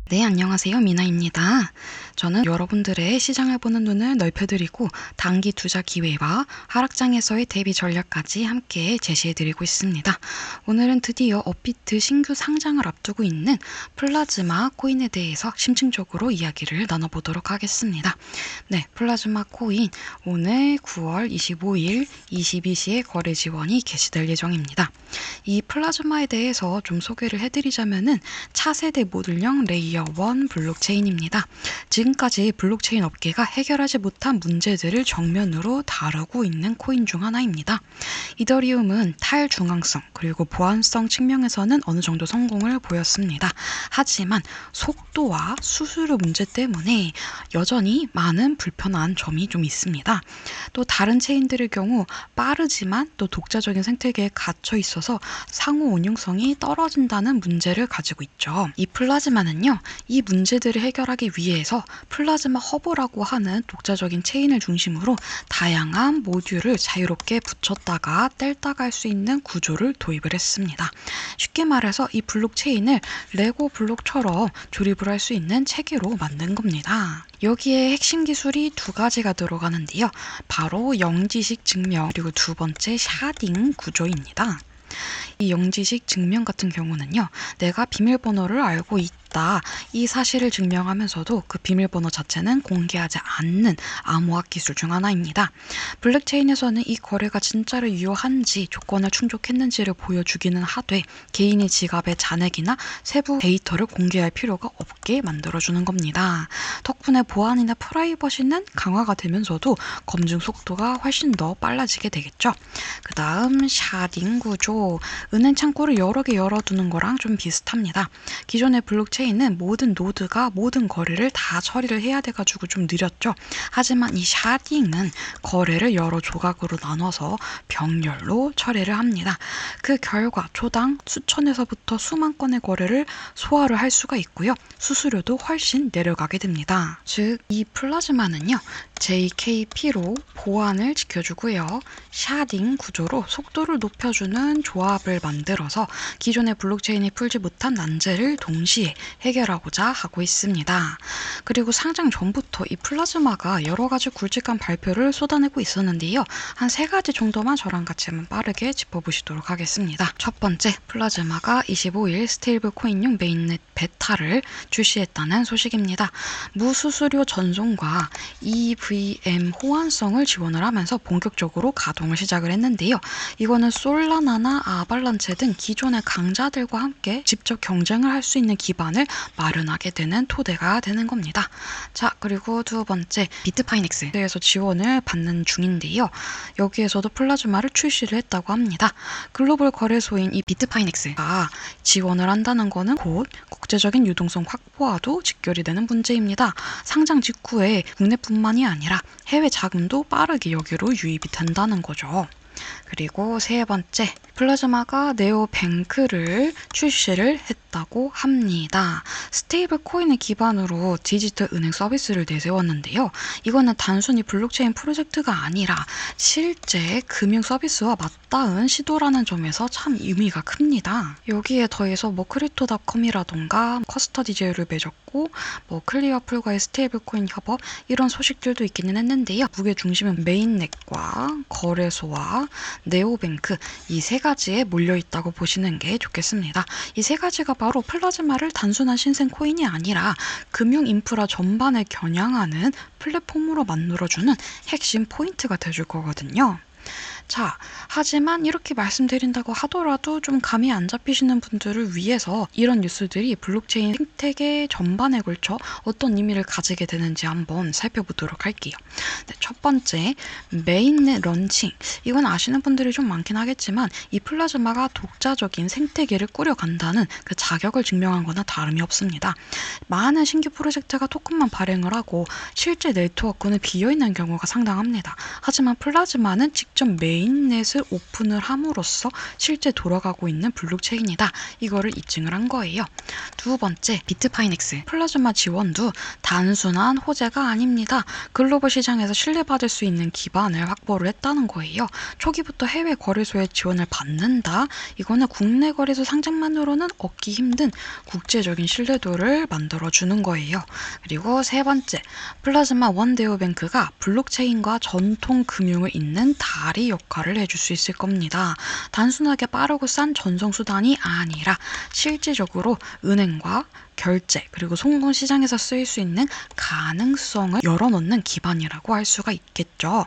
네, 안녕하세요. 미나입니다. 저는 여러분들의 시장을 보는 눈을 넓혀드리고 단기 투자 기회와 하락장에서의 대비 전략까지 함께 제시해드리고 있습니다. 오늘은 드디어 업비트 신규 상장을 앞두고 있는 플라즈마 코인에 대해서 심층적으로 이야기를 나눠보도록 하겠습니다. 네, 플라즈마 코인 오늘 9월 25일 22시에 거래 지원이 개시될 예정입니다. 이 플라즈마에 대해서 좀 소개를 해드리자면은 차세대 모듈형 레이어 1 블록체인입니다. 지금까지 블록체인 업계가 해결하지 못한 문제들을 정면으로 다루고 있는 코인 중 하나입니다. 이더리움은 탈중앙성 그리고 보안성 측면에서는 어느 정도 성공을 보였습니다. 하지만 속도와 수수료 문제 때문에 여전히 많은 불편한 점이 좀 있습니다. 또 다른 체인들의 경우 빠르지만 또 독자적인 생태계에 갇혀 있어서 상호 운용성이 떨어진다는 문제를 가지고 있죠. 이 플라즈마는요, 이 문제들을 해결하기 위해서 플라즈마 허브라고 하는 독자적인 체인을 중심으로 다양한 모듈을 자유롭게 붙였다가 뗐다가 할 수 있는 구조를 도입을 했습니다. 쉽게 말해서 이 블록체인을 레고 블록처럼 조립을 할 수 있는 체계로 만든 겁니다. 여기에 핵심 기술이 두 가지가 들어가는데요. 바로 영지식 증명 그리고 두 번째 샤딩 구조입니다. 이 영지식 증명 같은 경우는요, 내가 비밀번호를 알고 있다, 이 사실을 증명하면서도 그 비밀번호 자체는 공개하지 않는 암호학 기술 중 하나입니다. 블록체인에서는 이 거래가 진짜로 유효한지 조건을 충족했는지를 보여주기는 하되 개인의 지갑의 잔액이나 세부 데이터를 공개할 필요가 없게 만들어주는 겁니다. 덕분에 보안이나 프라이버시는 강화가 되면서도 검증 속도가 훨씬 더 빨라지게 되겠죠. 그 다음 샤딩 구조, 은행 창구를 여러 개 열어두는 거랑 좀 비슷합니다. 기존의 블록체인은 모든 노드가 모든 거래를 다 처리를 해야 돼가지고 좀 느렸죠. 하지만 이 샤딩은 거래를 여러 조각으로 나눠서 병렬로 처리를 합니다. 그 결과 초당 수천에서부터 수만 건의 거래를 소화를 할 수가 있고요. 수수료도 훨씬 내려가게 됩니다. 즉, 이 플라즈마는요, JKP로 보안을 지켜주고요. 샤딩 구조로 속도를 높여주는 조합을 만들어서 기존의 블록체인이 풀지 못한 난제를 동시에 해결하고자 하고 있습니다. 그리고 상장 전부터 이 플라즈마가 여러 가지 굵직한 발표를 쏟아내고 있었는데요. 한 3가지 정도만 저랑 같이 한번 빠르게 짚어보시도록 하겠습니다. 첫 번째, 플라즈마가 25일 스테이블 코인용 메인넷 베타를 출시했다는 소식입니다. 무수수료 전송과 EVM 호환성을 지원을 하면서 본격적으로 가동을 시작을 했는데요. 이거는 솔라나나 아발란체 등 기존의 강자들과 함께 직접 경쟁을 할 수 있는 기반을 마련하게 되는 토대가 되는 겁니다. 자, 그리고 두 번째, 비트파이넥스에서 지원을 받는 중인데요. 여기에서도 플라즈마를 출시를 했다고 합니다. 글로벌 거래소인 이 비트파이넥스가 지원을 한다는 거는 곧 국제적인 유동성 확보와도 직결이 되는 문제입니다. 상장 직후에 국내뿐만이 아니라 해외 자금도 빠르게 여기로 유입이 된다는 거죠. 그리고 세 번째, 플라즈마가 네오뱅크를 출시를 했다고 합니다. 스테이블 코인을 기반으로 디지털 은행 서비스를 내세웠는데요. 이거는 단순히 블록체인 프로젝트가 아니라 실제 금융 서비스와 맞닿은 시도라는 점에서 참 의미가 큽니다. 여기에 더해서 크립토닷컴이라던가 커스터디 제휴를 맺었고 클리어풀과의 스테이블 코인 협업 이런 소식들도 있기는 했는데요. 무게 중심은 메인넷과 거래소와 네오뱅크 이 3가지에 몰려있다고 보시는 게 좋겠습니다. 이 3가지가 바로 플라즈마를 단순한 신생 코인이 아니라 금융 인프라 전반을 겨냥하는 플랫폼으로 만들어주는 핵심 포인트가 돼줄 거거든요. 자, 하지만 이렇게 말씀드린다고 하더라도 좀 감이 안 잡히시는 분들을 위해서 이런 뉴스들이 블록체인 생태계 전반에 걸쳐 어떤 의미를 가지게 되는지 한번 살펴보도록 할게요. 네, 첫 번째, 메인넷 런칭. 이건 아시는 분들이 좀 많긴 하겠지만 이 플라즈마가 독자적인 생태계를 꾸려간다는 그 자격을 증명한 거나 다름이 없습니다. 많은 신규 프로젝트가 토큰만 발행을 하고 실제 네트워크는 비어있는 경우가 상당합니다. 하지만 플라즈마는 직접 메인 메인넷을 오픈을 함으로써 실제 돌아가고 있는 블록체인이다. 이거를 입증을 한 거예요. 두 번째, 비트파이넥스. 플라즈마 지원도 단순한 호재가 아닙니다. 글로벌 시장에서 신뢰받을 수 있는 기반을 확보를 했다는 거예요. 초기부터 해외 거래소의 지원을 받는다. 이거는 국내 거래소 상장만으로는 얻기 힘든 국제적인 신뢰도를 만들어주는 거예요. 그리고 세 번째, 플라즈마 원데오뱅크가 블록체인과 전통 금융을 잇는 다리 역할을 해줄 수 있을 겁니다. 단순하게 빠르고 싼 전송수단이 아니라 실질적으로 은행과 결제 그리고 송금 시장에서 쓰일 수 있는 가능성을 열어놓는 기반이라고 할 수가 있겠죠.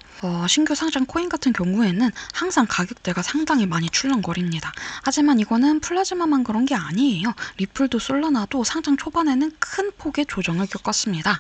신규 상장 코인 같은 경우에는 항상 가격대가 상당히 많이 출렁거립니다. 하지만 이거는 플라즈마만 그런 게 아니에요. 리플도 솔라나도 상장 초반에는 큰 폭의 조정을 겪었습니다.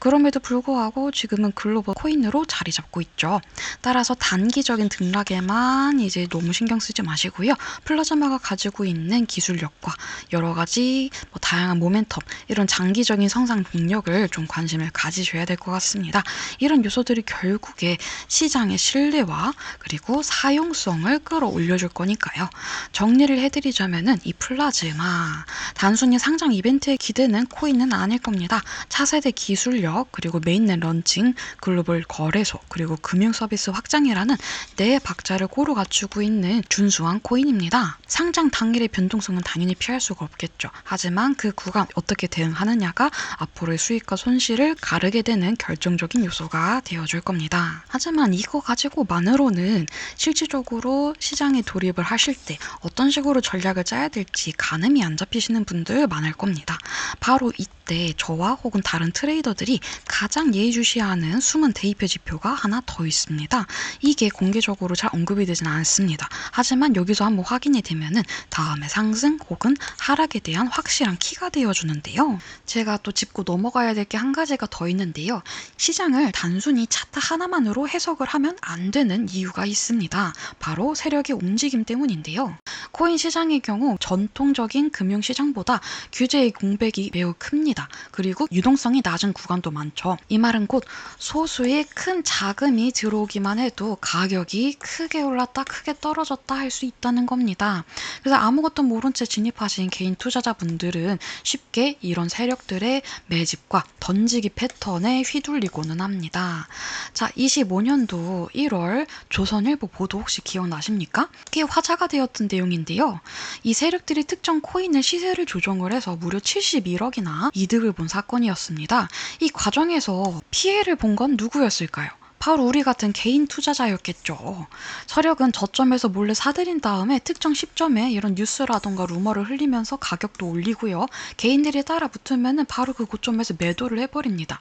그럼에도 불구하고 지금은 글로벌 코인으로 자리 잡고 있죠. 따라서 단기적인 등락에만 이제 너무 신경 쓰지 마시고요. 플라즈마가 가지고 있는 기술력과 여러 가지 다양한 모멘텀, 이런 장기적인 성장 동력을 좀 관심을 가지셔야 될 것 같습니다. 이런 요소들이 결국에 시장의 신뢰와 그리고 사용성을 끌어올려줄 거니까요. 정리를 해드리자면은 이 플라즈마, 단순히 상장 이벤트에 기대는 코인은 아닐 겁니다. 차세대 기술력, 그리고 메인넷 런칭, 글로벌 거래소, 그리고 금융 서비스 확장이라는 네 박자를 고루 갖추고 있는 준수한 코인입니다. 상장 당일의 변동성은 당연히 피할 수가 없겠죠. 하지만 그 구간 어떻게 대응하느냐가 앞으로의 수익과 손실을 가르게 되는 결정적인 요소가 되어줄 겁니다. 하지만 이거 가지고만으로는 실질적으로 시장에 돌입을 하실 때 어떤 식으로 전략을 짜야 될지 가늠이 안 잡히시는 분들 많을 겁니다. 바로 이때 저와 혹은 다른 트레이더들이 가장 예의주시하는 숨은 대입표 지표가 하나 더 있습니다. 이게 공개적으로 잘 언급이 되진 않습니다. 하지만 여기서 한번 확인이 되면은 다음에 상승 혹은 하락에 대한 확실한 키가 되어주는데요. 제가 또 짚고 넘어가야 될 게 한 가지가 더 있는데요. 시장을 단순히 차트 하나만으로 해석을 하면 안 되는 이유가 있습니다. 바로 세력의 움직임 때문인데요. 코인 시장의 경우 전통적인 금융시장보다 규제의 공백이 매우 큽니다. 그리고 유동성이 낮은 구간도 많죠. 이 말은 곧 소수의 큰 자금이 들어오기만 해도 가격이 크게 올랐다 크게 떨어졌다 할 수 있다는 겁니다. 그래서 아무것도 모른 채 진입하신 개인 투자자분들은 쉽게 이런 세력들의 매집과 던지기 패턴에 휘둘리고는 합니다. 자, 25년도 1월 조선일보 보도 혹시 기억나십니까? 꽤 화제가 되었던 내용인데요. 이 세력들이 특정 코인의 시세를 조정을 해서 무려 71억이나 이득을 본 사건이었습니다. 이 과정에서 피해를 본 건 누구였을까요? 바로 우리 같은 개인 투자자였겠죠. 서력은 저점에서 몰래 사들인 다음에 특정 시점에 이런 뉴스라던가 루머를 흘리면서 가격도 올리고요. 개인들이 따라 붙으면 바로 그 고점에서 매도를 해버립니다.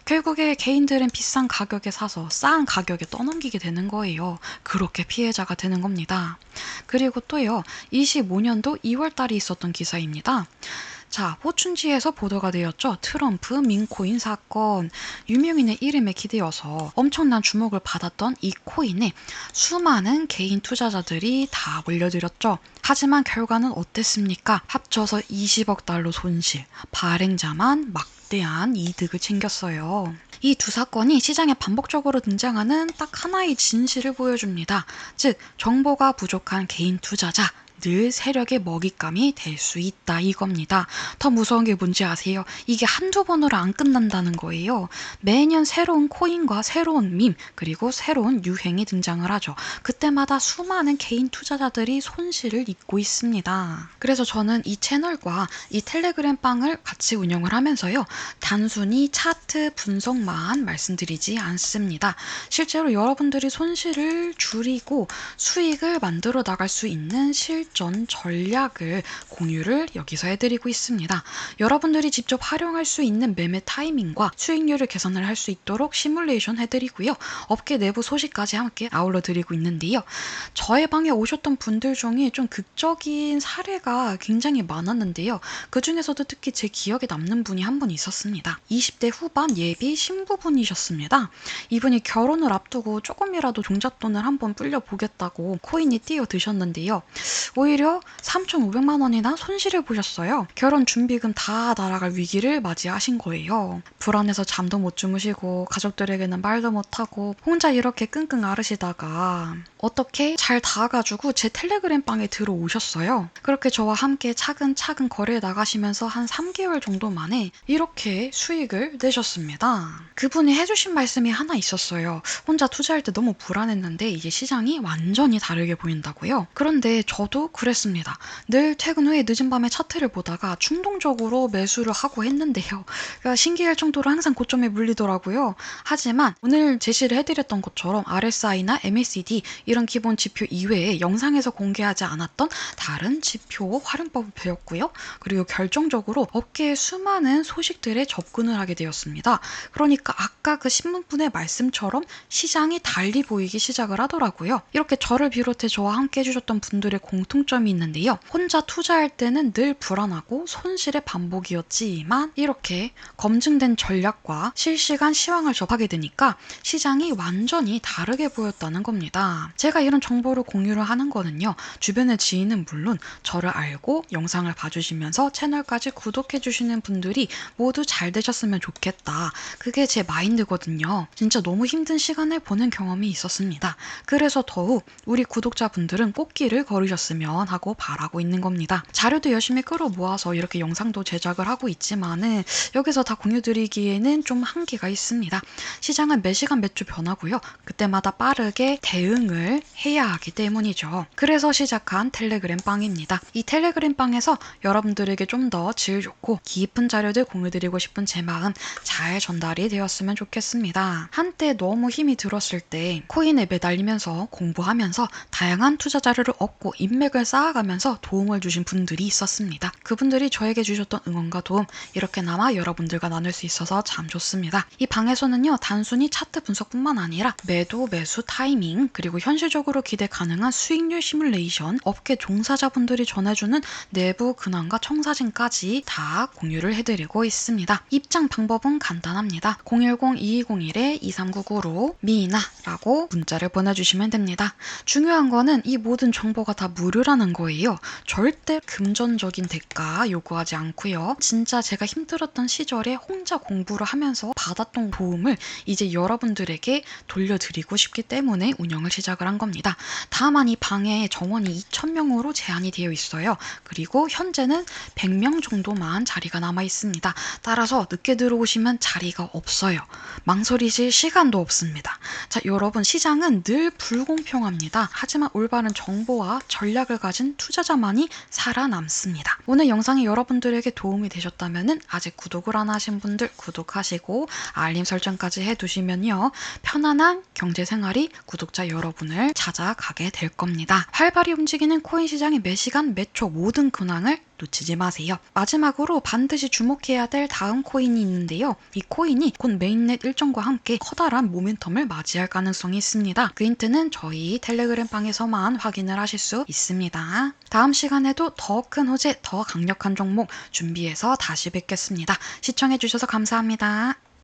결국에 개인들은 비싼 가격에 사서 싼 가격에 떠넘기게 되는 거예요. 그렇게 피해자가 되는 겁니다. 그리고 또요. 25년도 2월 달에 있었던 기사입니다. 자, 포춘지에서 보도가 되었죠. 트럼프 민코인 사건. 유명인의 이름에 기대어서 엄청난 주목을 받았던 이 코인에 수많은 개인 투자자들이 다 몰려들었죠. 하지만 결과는 어땠습니까? 합쳐서 20억 달러 손실, 발행자만 막대한 이득을 챙겼어요. 이 두 사건이 시장에 반복적으로 등장하는 딱 하나의 진실을 보여줍니다. 즉, 정보가 부족한 개인 투자자, 늘 세력의 먹잇감이 될 수 있다 이겁니다. 더 무서운 게 뭔지 아세요? 이게 한두 번으로 안 끝난다는 거예요. 매년 새로운 코인과 새로운 밈 그리고 새로운 유행이 등장을 하죠. 그때마다 수많은 개인 투자자들이 손실을 입고 있습니다. 그래서 저는 이 채널과 이 텔레그램 방을 같이 운영을 하면서요. 단순히 차트 분석만 말씀드리지 않습니다. 실제로 여러분들이 손실을 줄이고 수익을 만들어 나갈 수 있는 실전 전략을 공유를 여기서 해드리고 있습니다. 여러분들이 직접 활용할 수 있는 매매 타이밍과 수익률을 계산을 할 수 있도록 시뮬레이션 해드리고요. 업계 내부 소식까지 함께 아울러 드리고 있는데요. 저의 방에 오셨던 분들 중에 좀 극적인 사례가 굉장히 많았는데요. 그 중에서도 특히 제 기억에 남는 분이 한 분 있었습니다. 20대 후반 예비 신부분이셨습니다. 이분이 결혼을 앞두고 조금이라도 종잣돈을 한번 불려보겠다고 코인이 뛰어드셨는데요. 오히려 3,500만 원이나 손실을 보셨어요. 결혼 준비금 다 날아갈 위기를 맞이하신 거예요. 불안해서 잠도 못 주무시고 가족들에게는 말도 못하고 혼자 이렇게 끙끙 앓으시다가 어떻게 잘 닿아가지고 제 텔레그램 방에 들어오셨어요. 그렇게 저와 함께 차근차근 거래해 나가시면서 한 3개월 정도 만에 이렇게 수익을 내셨습니다. 그분이 해주신 말씀이 하나 있었어요. 혼자 투자할 때 너무 불안했는데 이제 시장이 완전히 다르게 보인다고요. 그런데 저도 그랬습니다. 늘 퇴근 후에 늦은 밤에 차트를 보다가 충동적으로 매수를 하고 했는데요. 그러니까 신기할 정도로 항상 고점에 물리더라고요. 하지만 오늘 제시를 해드렸던 것처럼 RSI나 MACD 이런 기본 지표 이외에 영상에서 공개하지 않았던 다른 지표 활용법을 배웠고요. 그리고 결정적으로 업계의 수많은 소식들에 접근을 하게 되었습니다. 그러니까 아까 그 신문분의 말씀처럼 시장이 달리 보이기 시작을 하더라고요. 이렇게 저를 비롯해 저와 함께 해주셨던 분들의 공통점이 있는데요. 혼자 투자할 때는 늘 불안하고 손실의 반복이었지만 이렇게 검증된 전략과 실시간 시황을 접하게 되니까 시장이 완전히 다르게 보였다는 겁니다. 제가 이런 정보를 공유를 하는 거는요. 주변의 지인은 물론 저를 알고 영상을 봐주시면서 채널까지 구독해주시는 분들이 모두 잘 되셨으면 좋겠다. 그게 제 마인드거든요. 진짜 너무 힘든 시간을 보낸 경험이 있었습니다. 그래서 더욱 우리 구독자분들은 꽃길을 걸으셨으면 하고 바라고 있는 겁니다. 자료도 열심히 끌어모아서 이렇게 영상도 제작을 하고 있지만은 여기서 다 공유드리기에는 좀 한계가 있습니다. 시장은 매시간 매주 변하고요. 그때마다 빠르게 대응을 해야 하기 때문이죠. 그래서 시작한 텔레그램 빵입니다. 이 텔레그램 빵에서 여러분들에게 좀 더 질 좋고 깊은 자료들 공유드리고 싶은 제 마음 잘 전달이 되었으면 좋겠습니다. 한때 너무 힘이 들었을 때 코인에 매달리면서 공부하면서 다양한 투자 자료를 얻고 인맥을 쌓아가면서 도움을 주신 분들이 있었습니다. 그분들이 저에게 주셨던 응원과 도움 이렇게나마 여러분들과 나눌 수 있어서 참 좋습니다. 이 방에서는요 단순히 차트 분석뿐만 아니라 매도 매수 타이밍 그리고 현실적으로 기대 가능한 수익률 시뮬레이션 업계 종사자분들이 전해주는 내부 근황과 청사진까지 다 공유를 해드리고 있습니다. 입장 방법은 간단합니다. 010-2201-2399로 미나라고 문자를 보내주시면 됩니다. 중요한 거는 이 모든 정보가 다 무료라는 거예요. 절대 금전적인 대가 요구하지 않고요. 진짜 제가 힘들었던 시절에 혼자 공부를 하면서 받았던 도움을 이제 여러분들에게 돌려드리고 싶기 때문에 운영을 시작을 한 겁니다. 다만 이 방에 정원이 2,000명으로 제한이 되어 있어요. 그리고 현재는 100명 정도만 자리가 남아 있습니다. 따라서 늦게 들어오시면 자리가 없어요. 망설이실 시간도 없습니다. 자, 여러분 시장은 늘 불공평합니다. 하지만 올바른 정보와 전략을 가진 투자자만이 살아남습니다. 오늘 영상이 여러분들에게 도움이 되셨다면 아직 구독을 안 하신 분들 구독하시고 알림 설정까지 해두시면요. 편안한 경제생활이 구독자 여러분을 찾아가게 될 겁니다. 활발히 움직이는 코인 시장의 매시간 매초 모든 근황을 놓치지 마세요. 마지막으로 반드시 주목해야 될 다음 코인이 있는데요. 이 코인이 곧 메인넷 일정과 함께 커다란 모멘텀을 맞이할 가능성이 있습니다. 그 힌트는 저희 텔레그램 방에서만 확인을 하실 수 있습니다. 다음 시간에도 더 큰 호재, 더 강력한 종목 준비해서 다시 뵙겠습니다. 시청해주셔서 감사합니다.